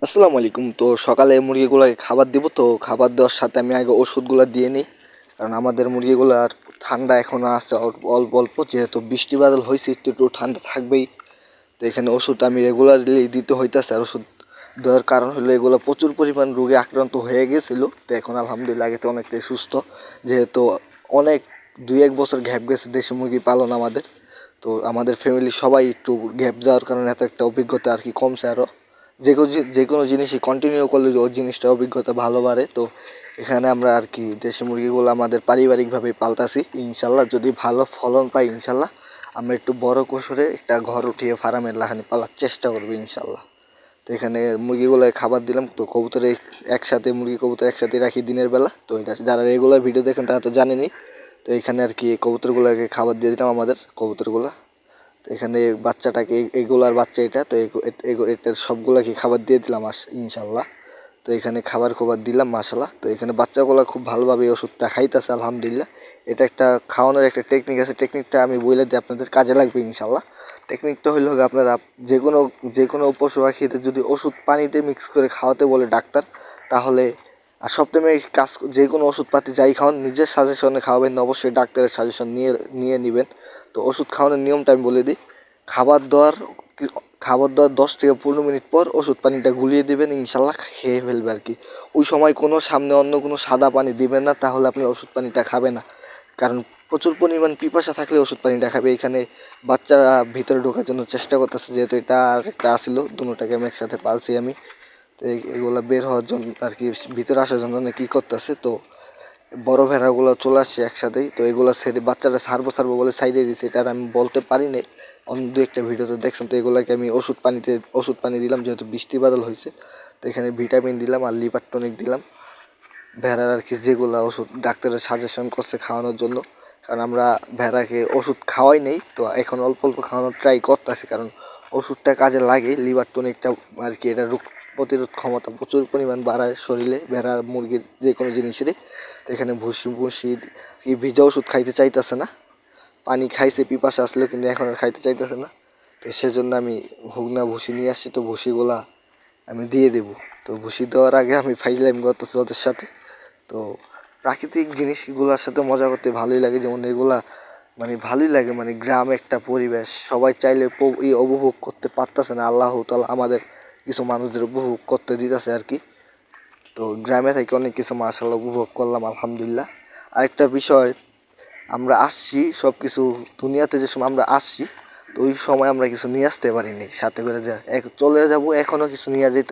আসসালামু আলাইকুম। তো সকালে মুরগিগুলোকে খাবার দিব, তো খাবার দেওয়ার সাথে আমি আগে ওষুধগুলো দিয়ে নিই, কারণ আমাদের মুরগিগুলার ঠান্ডা এখনও আছে অল্প অল্প অল্প, যেহেতু বৃষ্টি বাদল হয়েছে একটু একটু ঠান্ডা থাকবেই। তো এখানে ওষুধ আমি রেগুলারলি দিতে হইতেছে, আর ওষুধ দেওয়ার কারণ হলো এগুলো প্রচুর পরিমাণ রোগে আক্রান্ত হয়ে গেছিলো। তো এখন আলহামদুলিল্লাহ আগেতে অনেকটাই সুস্থ, যেহেতু অনেক 2-1 বছর গ্যাপ গেছে দেশি মুরগি পালন আমাদের। তো আমাদের ফ্যামিলি সবাই একটু গ্যাপ যাওয়ার কারণে এত একটা অভিজ্ঞতা আর কি কমছে আরও। যে কোনো জিনিসই কন্টিনিউ করলে ওই জিনিসটা অভিজ্ঞতা ভালো বাড়ে। তো এখানে আমরা আর কি দেশি মুরগিগুলো আমাদের পারিবারিকভাবে পালতাছি, ইনশাল্লাহ যদি ভালো ফলন পাই ইনশাল্লাহ আমরা একটু বড় করে একটা ঘর উঠিয়ে ফার্মের লাহানি পালার চেষ্টা করবো ইনশাল্লাহ। তো এখানে মুরগিগুলো খাবার দিলাম, তো কবুতরে একসাথে মুরগি কবুতর একসাথে রাখি দিনের বেলা। তো এটা যারা রেগুলার ভিডিও দেখেন তারা তো জানেনই। তো এখানে আর কি কবুতরগুলোকে খাবার দিয়ে দিলাম আমাদের কবুতরগুলো। তো এখানে বাচ্চাটাকে এগুলার বাচ্চা এটা, তো এটার সবগুলাকে খাবার দিয়ে দিলাম ইনশাল্লাহ। তো এখানে খাবার দিলাম মাশাল্লাহ। তো এখানে বাচ্চাগুলো খুব ভালোভাবে এই ওষুধটা খাইতেছে আলহামদুলিল্লাহ। এটা একটা খাওয়ানোর একটা টেকনিক আছে, টেকনিকটা আমি বলে দিই আপনাদের কাজে লাগবে ইনশাল্লাহ। টেকনিকটা হইল আপনারা যে কোনো পশু পাখিতে যদি ওষুধ পানিতে মিক্স করে খাওয়াতে বলে ডাক্তার, তাহলে আর সপ্তাহে কাজ যে কোনো ওষুধপাতি যাই খাওয়ান নিজের সাজেশনে খাওয়াবেন না, অবশ্যই ডাক্তারের সাজেশন নিয়ে নিয়ে নেবেন। তো ওষুধ খাওয়ানোর নিয়মটা আমি বলে দিই। খাবার দেওয়ার খাবার দেওয়ার 10 থেকে 15 মিনিট পর ওষুধ পানিটা গুলিয়ে দেবেন, ইনশাল্লাহ খেয়ে ফেলবে আর কি। ওই সময় কোনো সামনে অন্য কোনো সাদা পানি দিবেন না, তাহলে আপনি ওষুধ পানিটা খাবে না। কারণ প্রচুর পরিমাণ পিপাসা থাকলে ওষুধ পানিটা খাবে। এখানে বাচ্চারা ভিতরে ঢোকার জন্য চেষ্টা করতেছে, যেহেতু এটা আর একটা আসিল, দুটাকে আমি একসাথে পালছি আমি। তো এগুলা বের হওয়ার জন্য আর কি, ভিতরে আসার জন্য কী করতেছে। তো বড় ভেড়াগুলো চলে আসছে একসাথেই, তো এগুলো ছেড়ে বাচ্চারা ছাড়বো বলে সাইডে দিয়েছে, এটা আর আমি বলতে পারি নাই। অন্য দু একটা ভিডিওতে দেখছেন। তো এগুলোকে আমি ওষুধ পানি দিলাম, যেহেতু বৃষ্টি বাদল হয়েছে। তো এখানে ভিটামিন দিলাম আর লিভার টনিক দিলাম ভেড়ার আর কি, যেগুলো ওষুধ ডাক্তারের সাজেশন করছে খাওয়ানোর জন্য। কারণ আমরা ভেড়াকে ওষুধ খাওয়াই নেই, তো এখন অল্প অল্প খাওয়ানোর ট্রাই করতেছি, কারণ ওষুধটা কাজে লাগে। লিভার টনিকটা আর কি এটা রোগ প্রতিরোধ ক্ষমতা প্রচুর পরিমাণ বাড়ায় শরীরে, ভেড়ার মুরগির যে কোনো জিনিসেরই। তো এখানে ভুসি কি ভিজা ওষুধ খাইতে চাইতেছে না, পানি খাইছে পিপাসা আসলে, কিন্তু এখন আর খাইতে চাইতেছে না। তো সেজন্য আমি হুগনা ভুসি নিয়ে আসছি, তো ভুসিগুলা আমি দিয়ে দেবো। তো ভুসি দেওয়ার আগে আমি ফাইজলাম করতেছি ওদের সাথে। তো প্রাকৃতিক জিনিসগুলোর সাথে মজা করতে ভালোই লাগে, যেমন এগুলা ভালোই লাগে, গ্রাম একটা পরিবেশ সবাই চাইলে উপভোগ করতে পারতেছে না, আল্লাহ তাআলা আমাদের কিছু মানুষদের উপভোগ করতে দিতেছে আর কি। তো গ্রামে থেকে অনেক কিছু মাশাআল্লাহ উপভোগ করলাম আলহামদুলিল্লাহ। আরেকটা বিষয়, আমরা আসছি সব কিছু দুনিয়াতে, যে সময় আমরা আসছি তো ওই সময় আমরা কিছু নিয়ে আসতে পারিনি সাথে করে, চলে যাব এখনও কিছু নিয়ে যেতে